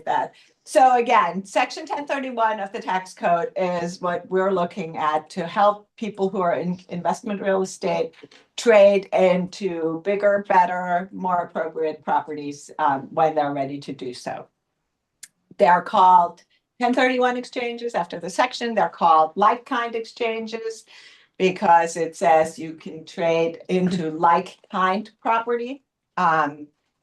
that. So again, Section 1031 of the tax code is what we're looking at to help people who are in investment real estate trade into bigger, better, more appropriate properties when they're ready to do so. They're called 1031 exchanges after the section. They're called like-kind exchanges because it says you can trade into like-kind property.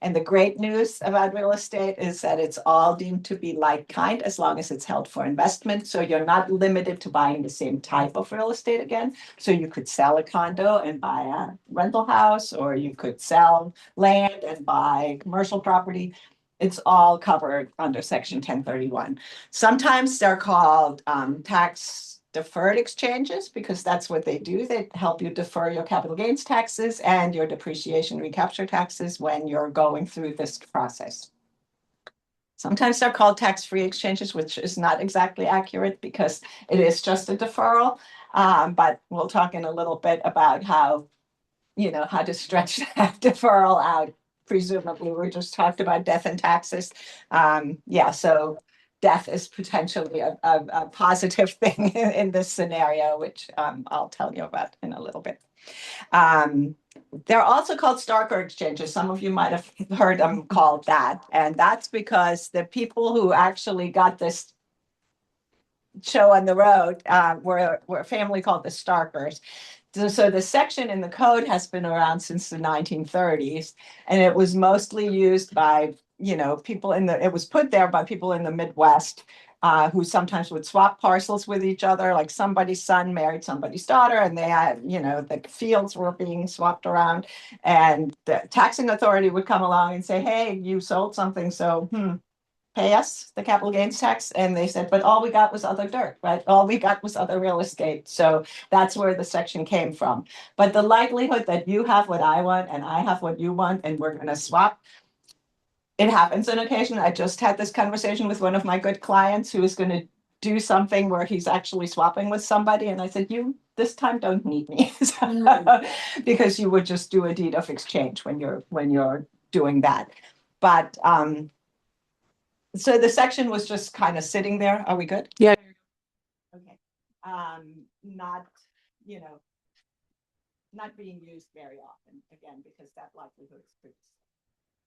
And the great news about real estate is that it's all deemed to be like-kind as long as it's held for investment. So you're not limited to buying the same type of real estate again. So you could sell a condo and buy a rental house, or you could sell land and buy commercial property. It's all covered under Section 1031. Sometimes they're called tax deferred exchanges because that's what they do. They help you defer your capital gains taxes and your depreciation recapture taxes when you're going through this process. Sometimes they're called tax-free exchanges, which is not exactly accurate because it is just a deferral. But we'll talk in a little bit about how to stretch that deferral out. Presumably, we just talked about death and taxes. So death is potentially a positive thing in this scenario, which I'll tell you about in a little bit. They're also called Starker exchanges. Some of you might have heard them called that. And that's because the people who actually got this show on the road were a family called the Starkers. So the section in the code has been around since the 1930s, and it was mostly used by, people it was put there by people in the Midwest who sometimes would swap parcels with each other, like somebody's son married somebody's daughter, and they had, the fields were being swapped around, and the taxing authority would come along and say, hey, you sold something, so pay us the capital gains tax. And they said, but all we got was other dirt, right? All we got was other real estate. So that's where the section came from. But the likelihood that you have what I want and I have what you want and we're going to swap, it happens on occasion. I just had this conversation with one of my good clients who is going to do something where he's actually swapping with somebody. And I said, you this time don't need me because you would just do a deed of exchange when you're doing that. But so the section was just kind of sitting there. Are we good? Yeah. Okay. Not being used very often, again, because that likelihood is pretty slim.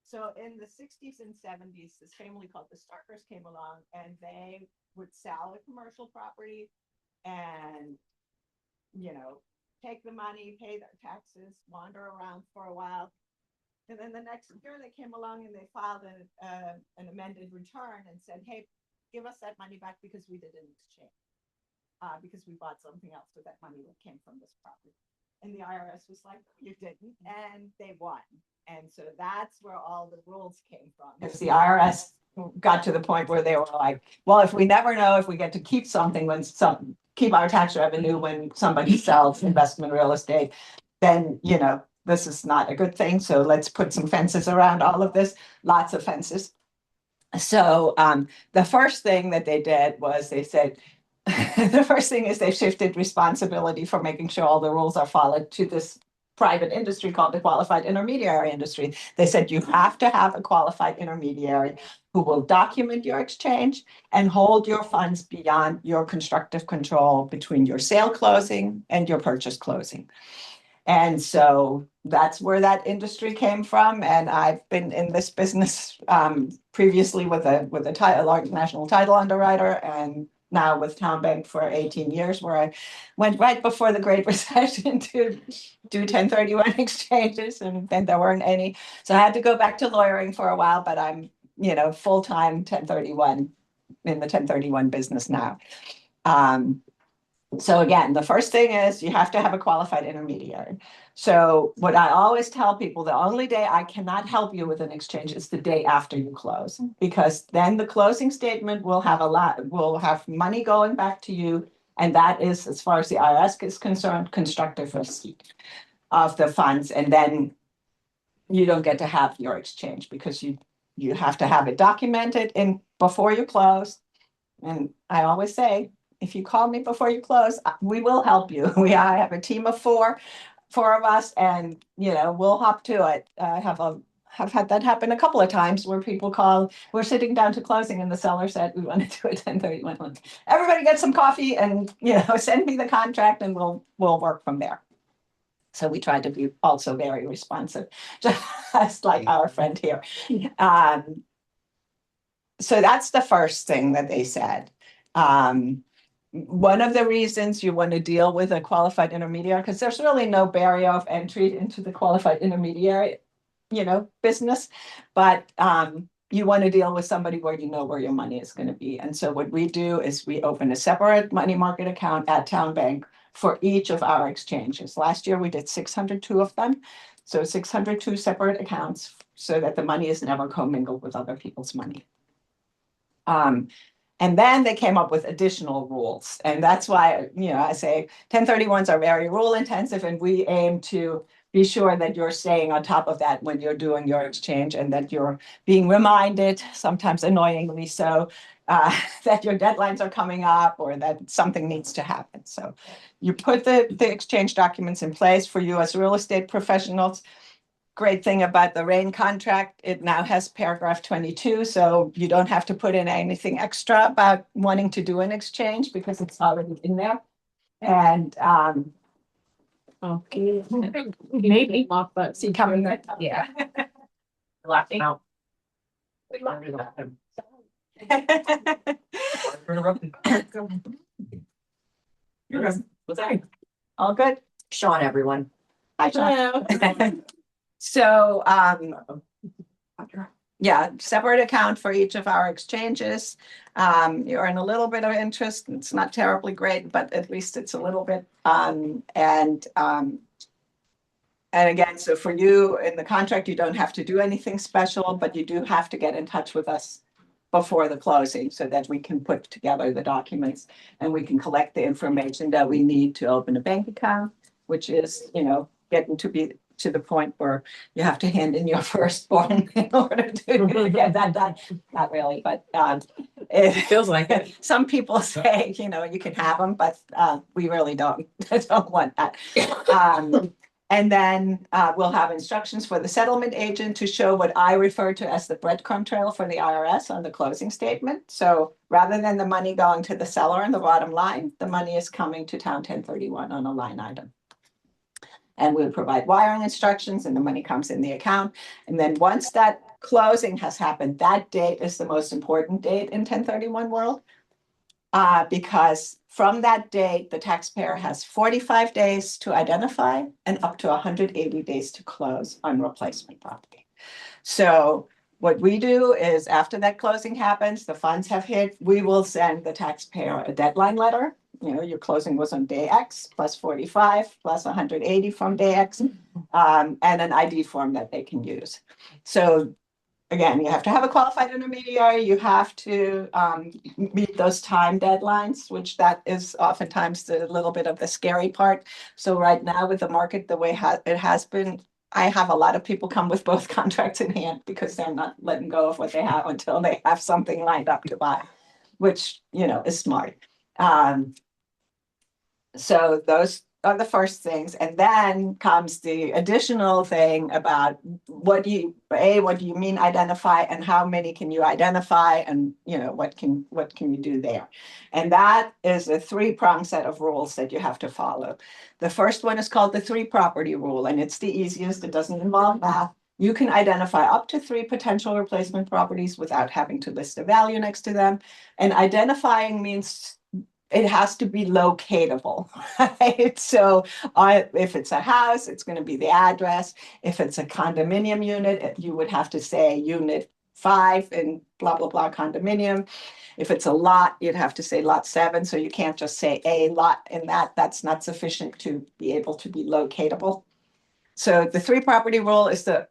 So in the 60s and 70s, this family called the Starkers came along, and they would sell a commercial property and, take the money, pay their taxes, wander around for a while. And then the next year they came along and they filed an amended return and said, hey, give us that money back because we did an exchange, because we bought something else with that money that came from this property. And the IRS was like, you didn't, and they won. And so that's where all the rules came from. Because the IRS got to the point where they were like, well, if we never know if we get to keep something keep our tax revenue when somebody sells investment real estate, then, this is not a good thing. So let's put some fences around all of this, lots of fences. So the first thing that they did was they said, the first thing is they shifted responsibility for making sure all the rules are followed to this private industry called the qualified intermediary industry. They said you have to have a qualified intermediary who will document your exchange and hold your funds beyond your constructive control between your sale closing and your purchase closing. And so that's where that industry came from. And I've been in this business previously with a large national title underwriter, and now with Town Bank for 18 years, where I went right before the Great Recession to do 1031 exchanges, and then there weren't any. So I had to go back to lawyering for a while, but I'm, full-time 1031 in the 1031 business now. So again, the first thing is you have to have a qualified intermediary. So what I always tell people, the only day I cannot help you with an exchange is the day after you close, because then the closing statement will have money going back to you. And that is, as far as the IRS is concerned, constructive receipt of the funds. And then you don't get to have your exchange because you have to have it documented before you close. And I always say, if you call me before you close, we will help you. I have a team of four of us, and we'll hop to it. I have I've had that happen a couple of times where people call, we're sitting down to closing and the seller said, we want to do a 1031 loan. Everybody get some coffee and, send me the contract and we'll work from there. So we tried to be also very responsive, just like our friend here. So that's the first thing that they said. One of the reasons you want to deal with a qualified intermediary, because there's really no barrier of entry into the qualified intermediary, business, but you want to deal with somebody where you know where your money is going to be. And so what we do is we open a separate money market account at Town Bank for each of our exchanges. Last year we did 602 of them. So 602 separate accounts so that the money is never commingled with other people's money. And then they came up with additional rules. And that's why, I say 1031s are very rule intensive, and we aim to be sure that you're staying on top of that when you're doing your exchange and that you're being reminded, sometimes annoyingly so, that your deadlines are coming up or that something needs to happen. So you put the exchange documents in place for you as real estate professionals. Great thing about the RAIN contract, it now has paragraph 22, so you don't have to put in anything extra about wanting to do an exchange because it's already in there. And okay, maybe see coming right up. Yeah. Laughing out. All good? Sean, everyone. Hi, Sean. So, yeah, separate account for each of our exchanges. You're in a little bit of interest. It's not terribly great, but at least it's a little bit. And again, so for you in the contract, you don't have to do anything special, but you do have to get in touch with us before the closing so that we can put together the documents and we can collect the information that we need to open a bank account, which is, getting to be to the point where you have to hand in your firstborn in order to get that done. Not really, but it feels like it. Some people say, you can have them, but we really don't want that. And then we'll have instructions for the settlement agent to show what I refer to as the breadcrumb trail for the IRS on the closing statement. So rather than the money going to the seller on the bottom line, the money is coming to Town 1031 on a line item. And we'll provide wiring instructions and the money comes in the account. And then once that closing has happened, that date is the most important date in 1031 world. Because from that date, the taxpayer has 45 days to identify and up to 180 days to close on replacement property. So what we do is after that closing happens, the funds have hit, we will send the taxpayer a deadline letter. Your closing was on day X plus 45 plus 180 from day X, and an ID form that they can use. So again, you have to have a qualified intermediary. You have to meet those time deadlines, which that is oftentimes the little bit of the scary part. So right now with the market, the way it has been, I have a lot of people come with both contracts in hand because they're not letting go of what they have until they have something lined up to buy, which, is smart. So those are the first things. And then comes the additional thing about what do you mean identify and how many can you identify and what can you do there? And that is a 3-pronged set of rules that you have to follow. The first one is called the 3 property rule, and it's the easiest. It doesn't involve math. You can identify up to 3 potential replacement properties without having to list a value next to them. And identifying means it has to be locatable, right? So if it's a house, it's going to be the address. If it's a condominium unit, you would have to say unit 5 in blah, blah, blah condominium. If it's a lot, you'd have to say lot 7. So you can't just say a lot in that. That's not sufficient to be able to be locatable. So the 3 property rule is that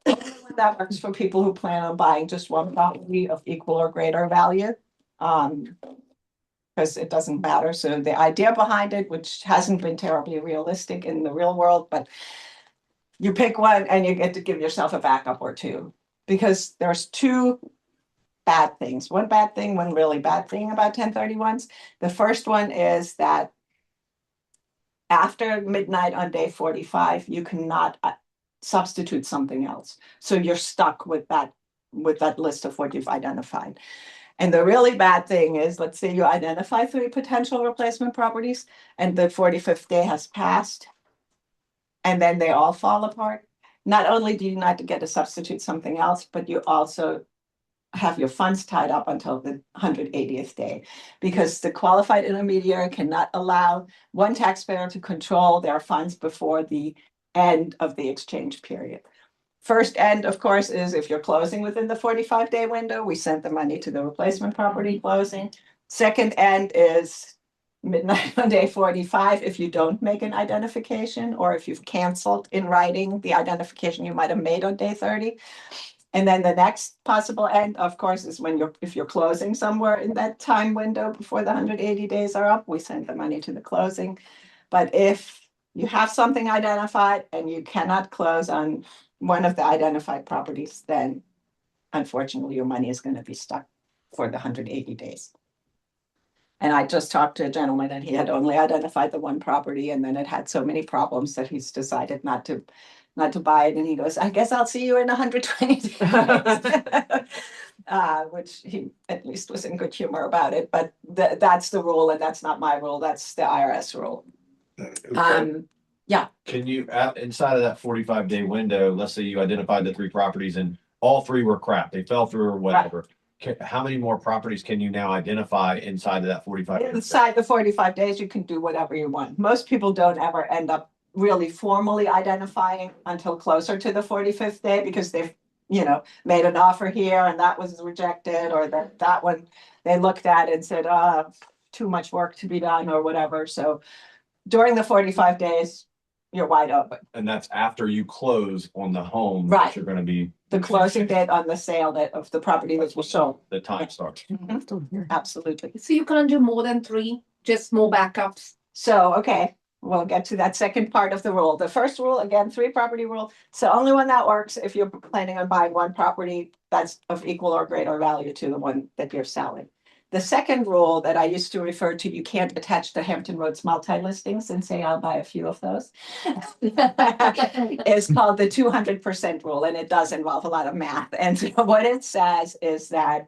works for people who plan on buying just one property of equal or greater value. Because it doesn't matter. So the idea behind it, which hasn't been terribly realistic in the real world, but you pick one and you get to give yourself a backup or 2, because there's 2 bad things. One bad thing, one really bad thing about 1031s. The first one is that after midnight on day 45, you cannot substitute something else. So you're stuck with that list of what you've identified. And the really bad thing is, let's say you identify 3 potential replacement properties and the 45th day has passed and then they all fall apart. Not only do you not get to substitute something else, but you also have your funds tied up until the 180th day, because the qualified intermediary cannot allow one taxpayer to control their funds before the end of the exchange period. First end, of course, is if you're closing within the 45-day window, we send the money to the replacement property closing. Second end is midnight on day 45 if you don't make an identification, or if you've canceled in writing the identification you might have made on day 30. And then the next possible end, of course, is when if you're closing somewhere in that time window before the 180 days are up, we send the money to the closing. But if you have something identified and you cannot close on one of the identified properties, then unfortunately your money is going to be stuck for the 180 days. And I just talked to a gentleman and he had only identified the one property, and then it had so many problems that he's decided not to buy it. And he goes, I guess I'll see you in 120 days. Which he at least was in good humor about it. But that's the rule, and that's not my rule. That's the IRS rule. Yeah. Can you, inside of that 45-day window, let's say you identified the 3 properties and all 3 were crap, they fell through or whatever. How many more properties can you now identify inside of that 45 days? Inside the 45 days, you can do whatever you want. Most people don't ever end up really formally identifying until closer to the 45th day, because they've, made an offer here and that was rejected, or that one they looked at and said, too much work to be done or whatever. So during the 45 days, you're wide open. And that's after you close on the home. Right. That you're going to be the closing date on the sale of the property that was sold. the time starts. Absolutely. So you can't do more than 3, just more backups. So, okay, we'll get to that second part of the rule. The first rule, again, 3 property rule. It's the only one that works if you're planning on buying one property that's of equal or greater value to the one that you're selling. The second rule that I used to refer to, you can't attach the Hampton Roads multi-listings and say, I'll buy a few of those, is called the 200% rule, and it does involve a lot of math. And so what it says is that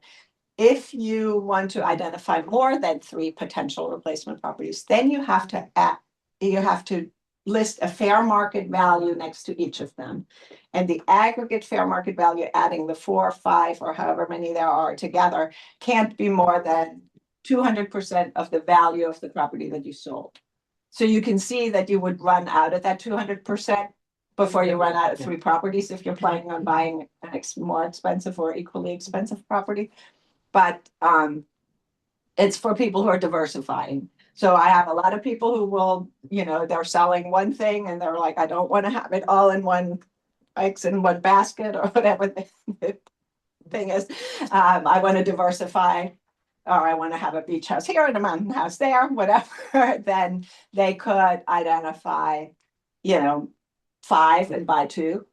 if you want to identify more than 3 potential replacement properties, then you have to list a fair market value next to each of them. And the aggregate fair market value, adding the 4 or 5 or however many there are together, can't be more than 200% of the value of the property that you sold. So you can see that you would run out of that 200% before you run out of 3 properties if you're planning on buying an more expensive or equally expensive property. But it's for people who are diversifying. So I have a lot of people who will, they're selling one thing and they're like, I don't want to have it all in one, eggs in one basket or whatever the thing is. I want to diversify, or I want to have a beach house here and a mountain house there, whatever. Then they could identify, 5 and buy 2.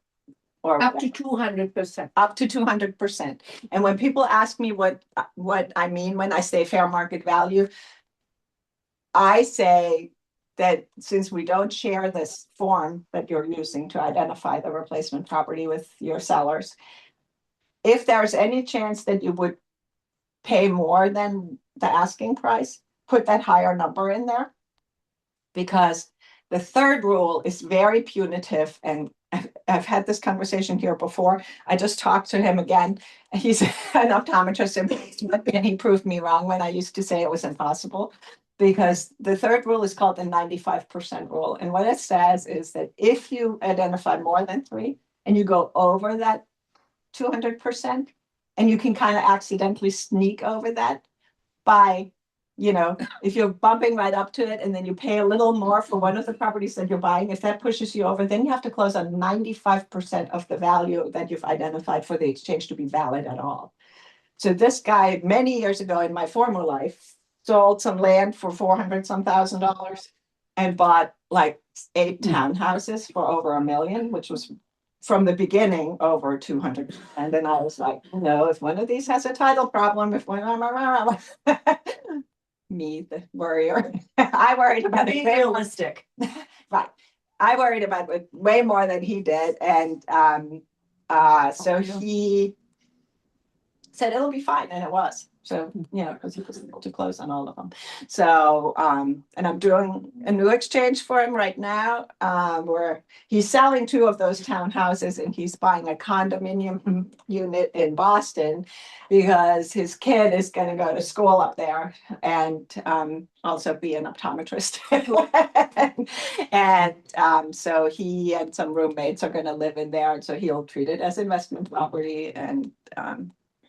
Or Up to 200%. Up to 200%. And when people ask me what I mean when I say fair market value, I say that since we don't share this form that you're using to identify the replacement property with your sellers, if there's any chance that you would pay more than the asking price, put that higher number in there. Because the third rule is very punitive, and I've had this conversation here before. I just talked to him again. He's an optometrist, and he proved me wrong when I used to say it was impossible. Because the third rule is called the 95% rule. And what it says is that if you identify more than 3 and you go over that 200%, and you can kind of accidentally sneak over that by, if you're bumping right up to it and then you pay a little more for one of the properties that you're buying, if that pushes you over, then you have to close on 95% of the value that you've identified for the exchange to be valid at all. So this guy, many years ago in my former life, sold some land for $400,000 and bought like 8 townhouses for over $1 million, which was from the beginning over 200. And then I was like, no, if one of these has a title problem, if one me, the worrier, I worried about Be it. realistic. Right. I worried about it way more than he did, and so he said it'll be fine, and it was. So, because he was able to close on all of them. So, and I'm doing a new exchange for him right now, where he's selling 2 of those townhouses and he's buying a condominium unit in Boston because his kid is going to go to school up there and also be an optometrist. And so he and some roommates are going to live in there, and so he'll treat it as investment property, and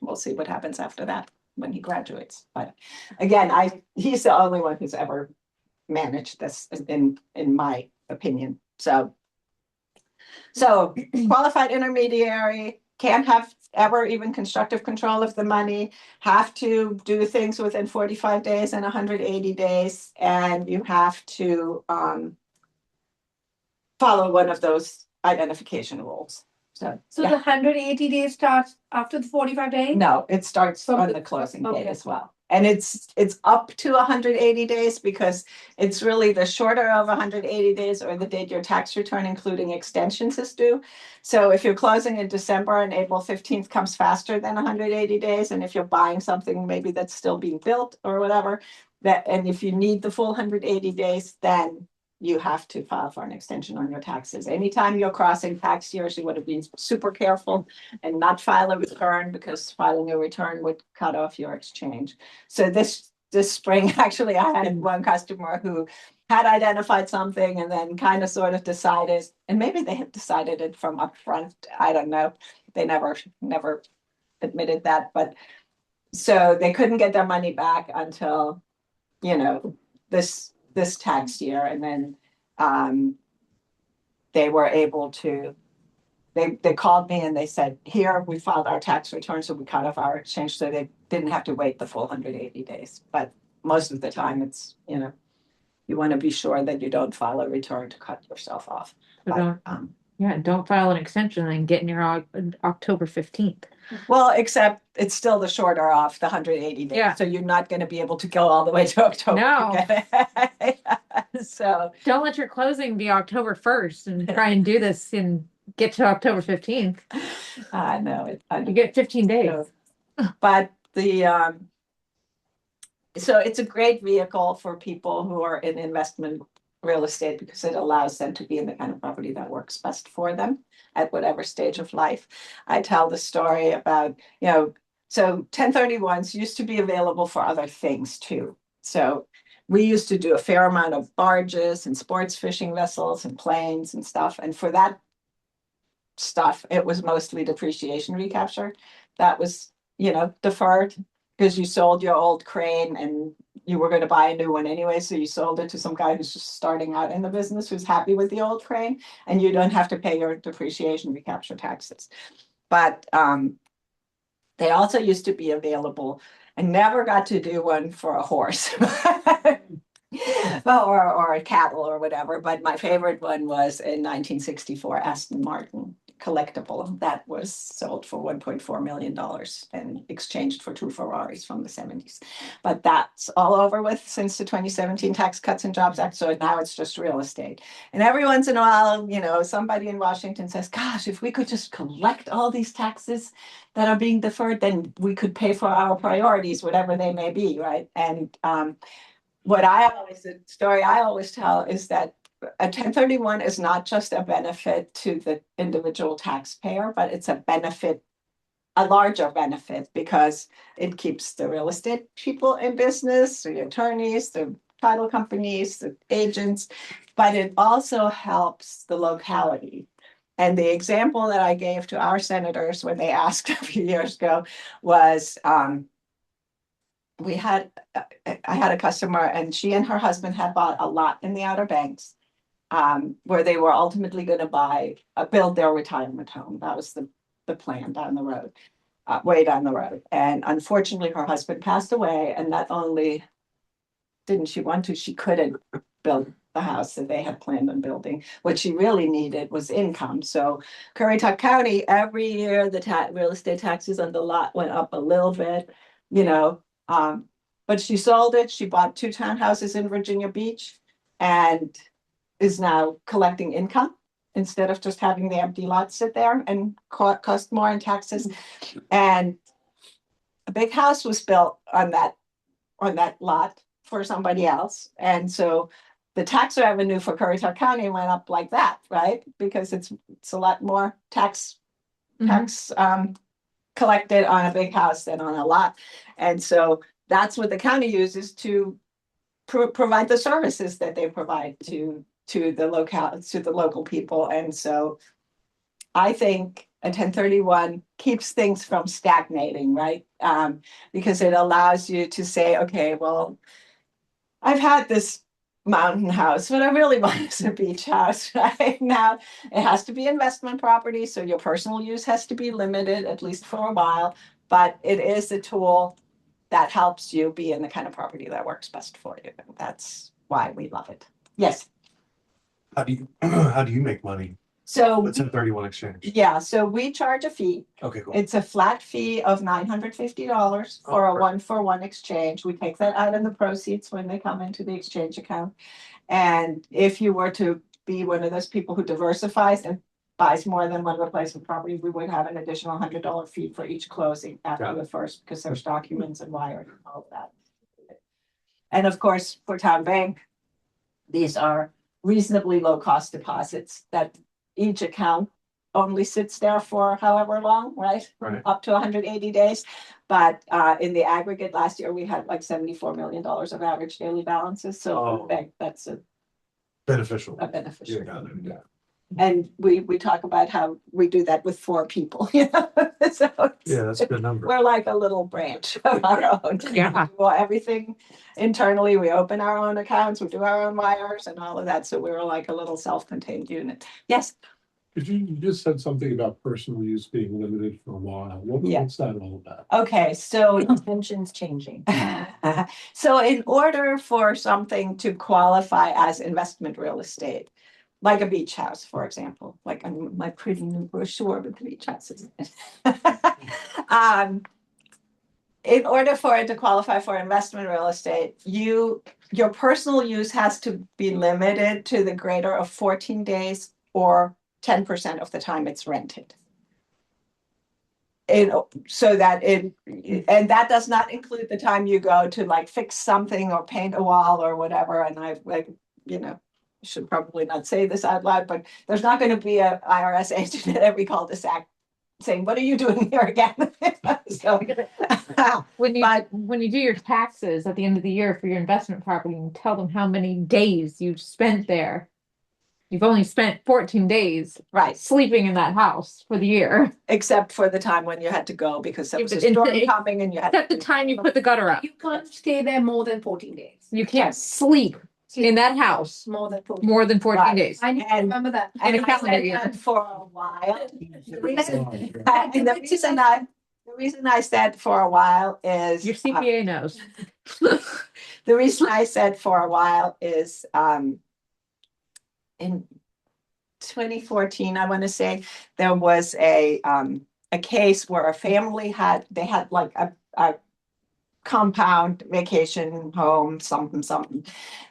we'll see what happens after that when he graduates. But again, he's the only one who's ever managed this in my opinion. So qualified intermediary, can't have ever even constructive control of the money, have to do things within 45 days and 180 days, and you have to follow one of those identification rules. So So yeah. the 180 days starts after the 45 days? No, it starts From on the- the closing date okay. as well. And it's up to 180 days because it's really the shorter of 180 days or the date your tax return, including extensions, is due. So if you're closing in December and April 15th comes faster than 180 days, and if you're buying something maybe that's still being built or whatever, and if you need the full 180 days, then you have to file for an extension on your taxes. Anytime you're crossing tax years, you want to be super careful and not file a return, because filing a return would cut off your exchange. So this spring, actually, I had one customer who had identified something and then kind of sort of decided, and maybe they had decided it from upfront. I don't know. They never admitted that, but so they couldn't get their money back until, this tax year, and then they were able to. They called me and they said, here, we filed our tax return, so we cut off our exchange, so they didn't have to wait the full 180 days. But most of the time, it's, you want to be sure that you don't file a return to cut yourself off. So But, don't file an extension and get in your October 15th. well, except it's still the shorter off the 180 days. Yeah. So you're not going to be able to go all the way to October. No. To get it. So Don't let your closing be October 1st and try and do this and get to October 15th. I know You get 15 days. But so it's a great vehicle for people who are in investment real estate because it allows them to be in the kind of property that works best for them at whatever stage of life. I tell the story about, so 1031s used to be available for other things too. So we used to do a fair amount of barges and sports fishing vessels and planes and stuff. And for that stuff, it was mostly depreciation recapture. That was, deferred because you sold your old crane and you were going to buy a new one anyway. So you sold it to some guy who's just starting out in the business, who's happy with the old crane, and you don't have to pay your depreciation recapture taxes. But they also used to be available. I never got to do one for a horse or a cattle or whatever. But my favorite one was in 1964, Aston Martin collectible that was sold for $1.4 million and exchanged for 2 Ferraris from the 70s. But that's all over with since the 2017 Tax Cuts and Jobs Act. So now it's just real estate. And every once in a while, somebody in Washington says, gosh, if we could just collect all these taxes that are being deferred, then we could pay for our priorities, whatever they may be, right? And the story I always tell is that a 1031 is not just a benefit to the individual taxpayer, but it's a larger benefit, because it keeps the real estate people in business, the attorneys, the title companies, the agents, but it also helps the locality. And the example that I gave to our senators when they asked a few years ago was, I had a customer, and she and her husband had bought a lot in the Outer Banks, where they were ultimately going to build their retirement home. That was the plan down the road, way down the road. And unfortunately, her husband passed away, and not only didn't she want to, she couldn't build the house that they had planned on building. What she really needed was income. So Currituck County, every year, the real estate taxes on the lot went up a little bit, but she sold it. She bought 2 townhouses in Virginia Beach, and is now collecting income instead of just having the empty lots sit there and cost more in taxes. And a big house was built on that lot for somebody else. And so the tax revenue for Currituck County went up like that, right? Because it's a lot more tax collected on a big house than on a lot. And so that's what the county uses to provide the services that they provide to the local people. And so I think a 1031 keeps things from stagnating, right? Because it allows you to say, okay, well, I've had this mountain house, but I really want is a beach house right now. It has to be investment property, so your personal use has to be limited, at least for a while, but it is a tool that helps you be in the kind of property that works best for you. And that's why we love it. Yes. How do you make money? So, What's a 31 exchange? yeah, so we charge a fee. Okay, cool. It's a flat fee of $950 for a perfect. 1-for-1 exchange. We take that out in the proceeds when they come into the exchange account. And if you were to be one of those people who diversifies and buys more than one replacement property, we would have an additional $100 fee for each closing after Got the first, because there's documents and wiring and all of that. And of course, for Town Bank, these are reasonably low cost deposits that each account only sits there for however long, right? Right. Up to 180 days. But in the aggregate last year, we had like $74 million of average daily balances. So for the Oh. bank, that's a Beneficial. beneficial. Yeah, got it, yeah. And we talk about how we do that with 4 people, you know? So Yeah, that's a good number. we're like a little branch of our own. Yeah. We do everything internally. We open our own accounts, we do our own wires and all of that. So we're like a little self-contained unit. Yes. Could you just said something about personal use being limited for a while. Yeah. What's that all about? Okay, so Intentions changing. so in order for something to qualify as investment real estate, like a beach house, for example, like on my pretty new brochure with the beach houses. In order for it to qualify for investment real estate, your personal use has to be limited to the greater of 14 days or 10% of the time it's rented. And that does not include the time you go to like fix something or paint a wall or whatever. And I like, should probably not say this out loud, but there's not going to be a IRS agent at every cul-de-sac saying, "What are you doing here again?" So, When you But- when you do your taxes at the end of the year for your investment property and tell them how many days you've spent there, you've only spent 14 days right, sleeping in that house for the year. except for the time when you had to go because there was a But storm it- coming and you had. Except the time you put the gutter up. You can't stay there more than 14 days. You can't sleep in that house More than 14. more than 14 Right. days. I need to And- remember that. In a And I calendar said year. that for a while. The reason Oh, the reason I said for a while is Your CPA knows. the reason I said for a while is in 2014, I want to say, there was a case where a family had like a compound vacation home, something,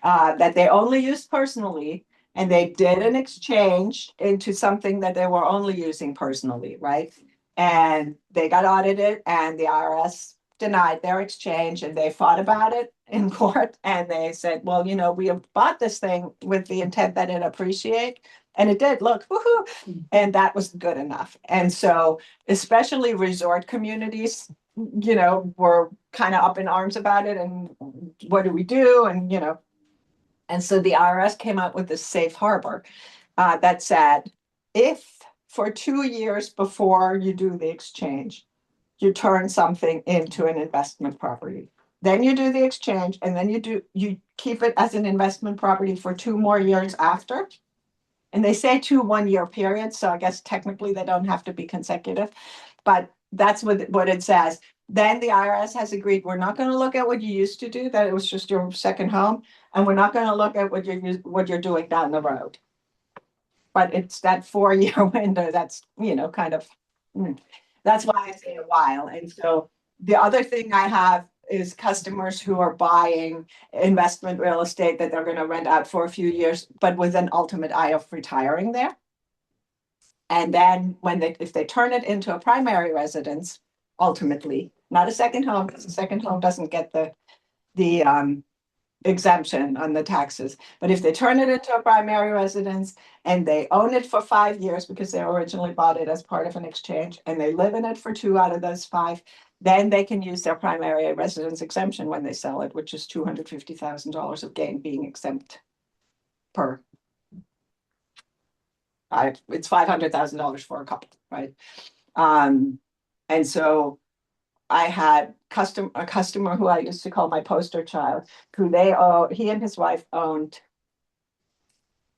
that they only used personally, and they did an exchange into something that they were only using personally, right? And they got audited and the IRS denied their exchange and they fought about it in court. And they said, well, we have bought this thing with the intent that it appreciate. And it did, look, woohoo. And that was good enough. And so especially resort communities, were kind of up in arms about it. And what do we do? And so the IRS came out with this safe harbor that said, if for 2 years before you do the exchange, you turn something into an investment property, then you do the exchange, and then you keep it as an investment property for 2 more years after. And they say 2 1-year periods, so I guess technically they don't have to be consecutive, but that's what it says. Then the IRS has agreed, we're not going to look at what you used to do, that it was just your second home, and we're not going to look at what you're doing down the road. But it's that 4-year window that's, kind of, that's why I say a while. And so the other thing I have is customers who are buying investment real estate that they're gonna rent out for a few years, but with an ultimate eye of retiring there. And then if they turn it into a primary residence, ultimately, not a second home, because a second home doesn't get the exemption on the taxes. But if they turn it into a primary residence and they own it for 5 years because they originally bought it as part of an exchange and they live in it for 2 out of those 5, then they can use their primary residence exemption when they sell it, which is $250,000 of gain being exempt per. It's $500,000 for a couple, right? And so I had a customer who I used to call my poster child, who he and his wife owned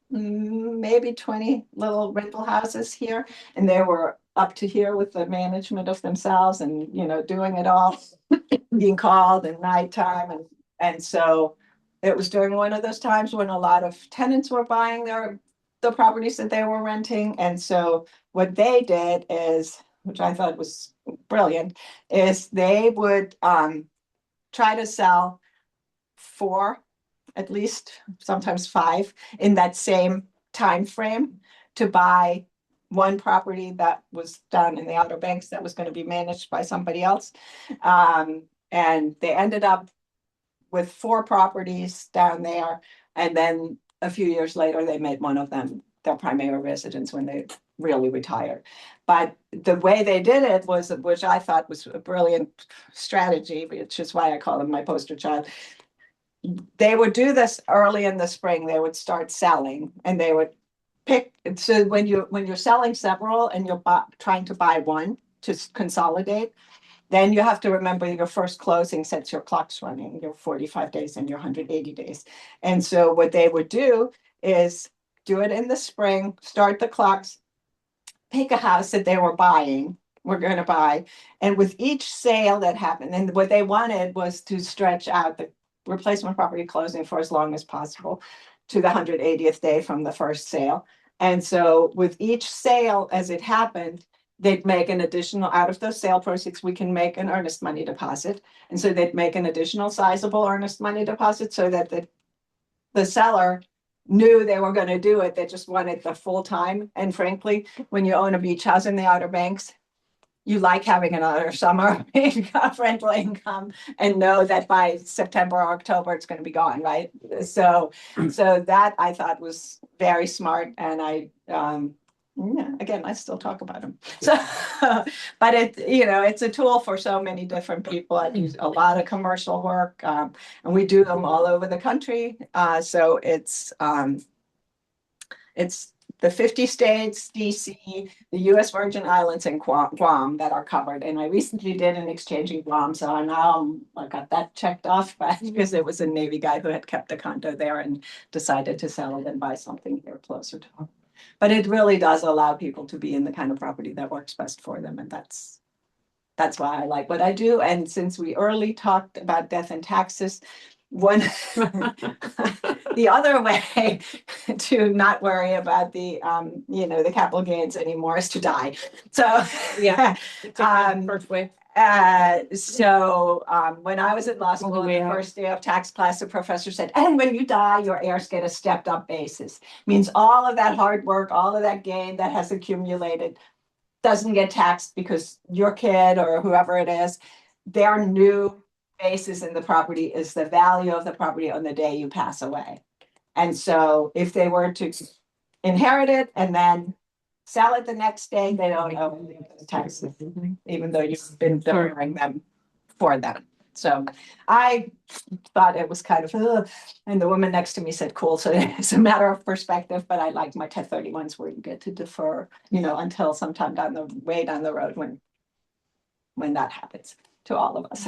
maybe 20 little rental houses here, and they were up to here with the management of themselves and, doing it all, being called at nighttime. And so it was during one of those times when a lot of tenants were buying the properties that they were renting. And so what they did is, which I thought was brilliant, is they would try to sell 4, at least sometimes 5, in that same time frame to buy one property that was down in the Outer Banks that was going to be managed by somebody else. And they ended up with 4 properties down there. And then a few years later, they made one of them their primary residence when they really retired. But the way they did it was, which I thought was a brilliant strategy, which is why I call them my poster child. They would do this early in the spring. They would start selling, and they would pick. So when you're selling several and you're trying to buy one to consolidate, then you have to remember your first closing sets your clocks running, your 45 days and your 180 days. And so what they would do is do it in the spring, start the clocks, pick a house that they were going to buy. And with each sale that happened, and what they wanted was to stretch out the replacement property closing for as long as possible to the 180th day from the first sale. And so with each sale as it happened, they'd make an additional, out of those sale proceeds, we can make an earnest money deposit. And so they'd make an additional sizable earnest money deposit so that the seller knew they were going to do it. They just wanted the full time. And frankly, when you own a beach house in the Outer Banks, you like having another summer rental income and know that by September or October, it's going to be gone, right? So that I thought was very smart. And again, I still talk about them. So, but it's a tool for so many different people. I do a lot of commercial work, and we do them all over the country. So it's the 50 states, DC, the U.S. Virgin Islands, and Guam that are covered. And I recently did an exchange in Guam, so now I got that checked off because it was a Navy guy who had kept a condo there and decided to sell it and buy something here closer to home. But it really does allow people to be in the kind of property that works best for them, and that's why I like what I do. And since we early talked about death and taxes, the other way to not worry about the capital gains anymore is to die. So Yeah. first way. So when I was at law school, the first day of tax class, the professor said, and when you die, your heirs get a stepped up basis. Means all of that hard work, all of that gain that has accumulated doesn't get taxed because your kid or whoever it is, their new basis in the property is the value of the property on the day you pass away. And so if they were to inherit it and then sell it the next day, they don't owe the taxes, even though you've been deferring them for them. So I thought it was kind of, and the woman next to me said, cool. So it's a matter of perspective, but I like my 1031s where you get to defer, until sometime way down the road when that happens to all of us.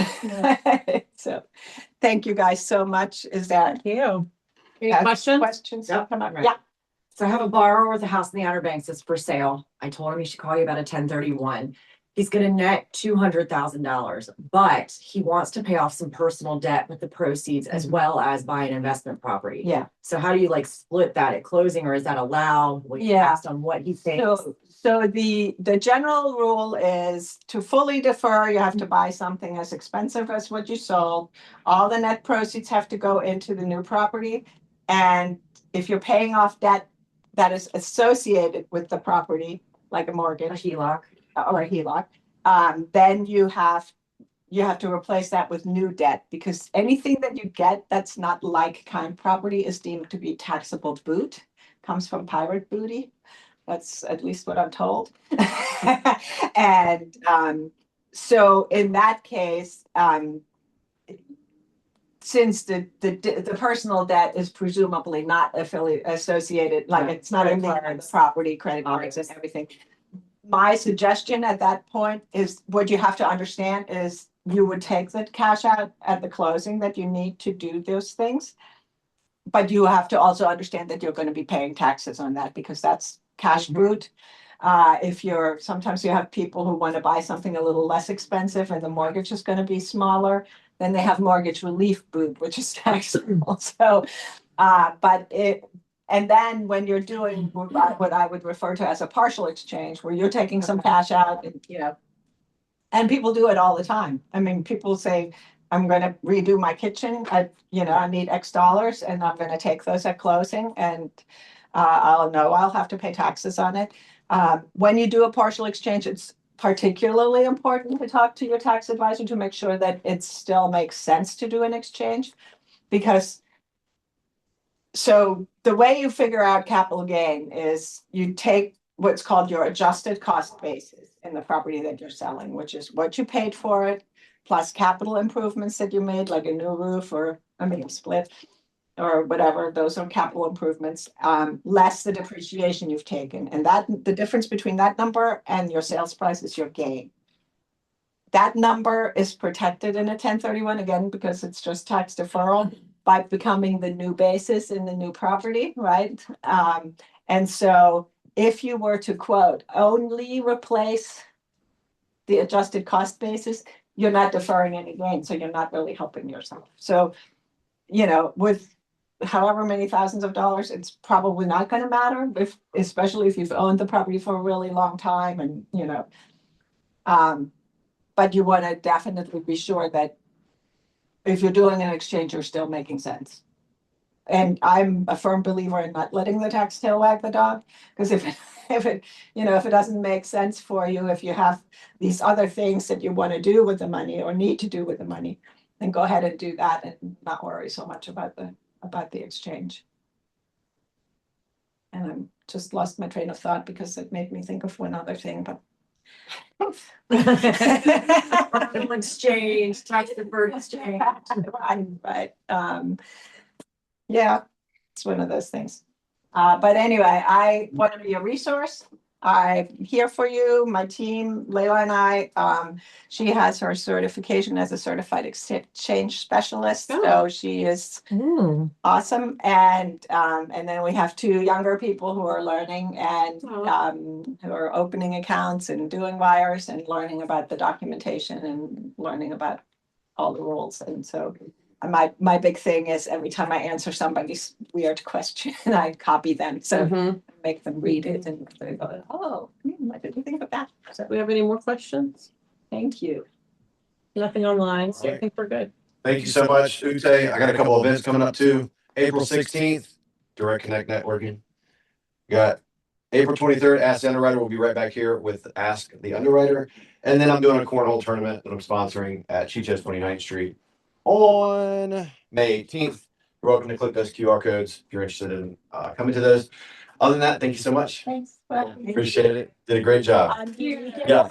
So thank you guys so much. Is that you. Any questions? Yep. Come on. Right. Yeah. So I have a borrower with a house in the Outer Banks that's for sale. I told him he should call you about a 1031. he's gonna net $200,000, but he wants to pay off some personal debt with the proceeds as well as buy an investment property. Yeah. So how do you like split that at closing, or is that allowed? Like, Yeah. based on what he thinks? So the general rule is to fully defer, you have to buy something as expensive as what you sold. All the net proceeds have to go into the new property. And if you're paying off debt that is associated with the property, like a A mortgage HELOC. or a HELOC, then you have to replace that with new debt, because anything that you get that's not like kind property is deemed to be taxable boot, comes from pirate booty. That's at least what I'm told. And so in that case, since the personal debt is presumably not associated, like it's not in the property, credit cards and everything. My suggestion at that point is, what you have to understand is you would take the cash out at the closing that you need to do those things. But you have to also understand that you're going to be paying taxes on that, because that's cash boot. Sometimes you have people who want to buy something a little less expensive and the mortgage is going to be smaller, then they have mortgage relief boot, which is taxable. So, and then when you're doing what I would refer to as a partial exchange, where you're taking some cash out and, and people do it all the time. I mean, people say, I'm going to redo my kitchen. I need X dollars and I'm going to take those at closing, and I'll have to pay taxes on it. When you do a partial exchange, it's particularly important to talk to your tax advisor to make sure that it still makes sense to do an exchange, because so the way you figure out capital gain is you take what's called your adjusted cost basis in the property that you're selling, which is what you paid for it, plus capital improvements that you made, like a new roof or a split or whatever. Those are capital improvements, less the depreciation you've taken. And that the difference between that number and your sales price is your gain. That number is protected in a 1031, again, because it's just tax deferral, by becoming the new basis in the new property, right? And so if you were to quote, only replace the adjusted cost basis, you're not deferring any gain, so you're not really helping yourself. So, with however many thousands of dollars, it's probably not going to matter, especially if you've owned the property for a really long time, and but you want to definitely be sure that if you're doing an exchange, you're still making sense. And I'm a firm believer in not letting the tax tail wag the dog, because if it doesn't make sense for you, if you have these other things that you want to do with the money or need to do with the money, then go ahead and do that and not worry so much about the exchange. And I'm just lost my train of thought because it made me think of one other thing, but Exchange, tax deferred exchange. Right. Yeah, it's one of those things. But anyway, I want to be a resource. I'm here for you, my team, Leila and I. She has her certification as a certified exchange specialist, so she is awesome. And then we have two younger people who are learning and who are opening accounts and doing wires and learning about the documentation and learning about all the rules. And so my big thing is every time I answer somebody's weird question, I copy them. So make them read it and they go, oh, I didn't think of that. So Do we have any more questions? thank you. Nothing online, so I think we're good. Thank you so much, UTE. I got a couple events coming up too. April 16th, Direct Connect Networking. Got April 23rd, Ask the Underwriter. We'll be right back here with Ask the Underwriter. And then I'm doing a cornhole tournament that I'm sponsoring at Chicho's 29th Street on May 18th. You're welcome to click those QR codes if you're interested in coming to those. Other than that, thank you so much. Thanks. Appreciate it. Did a great job. On you. Yeah.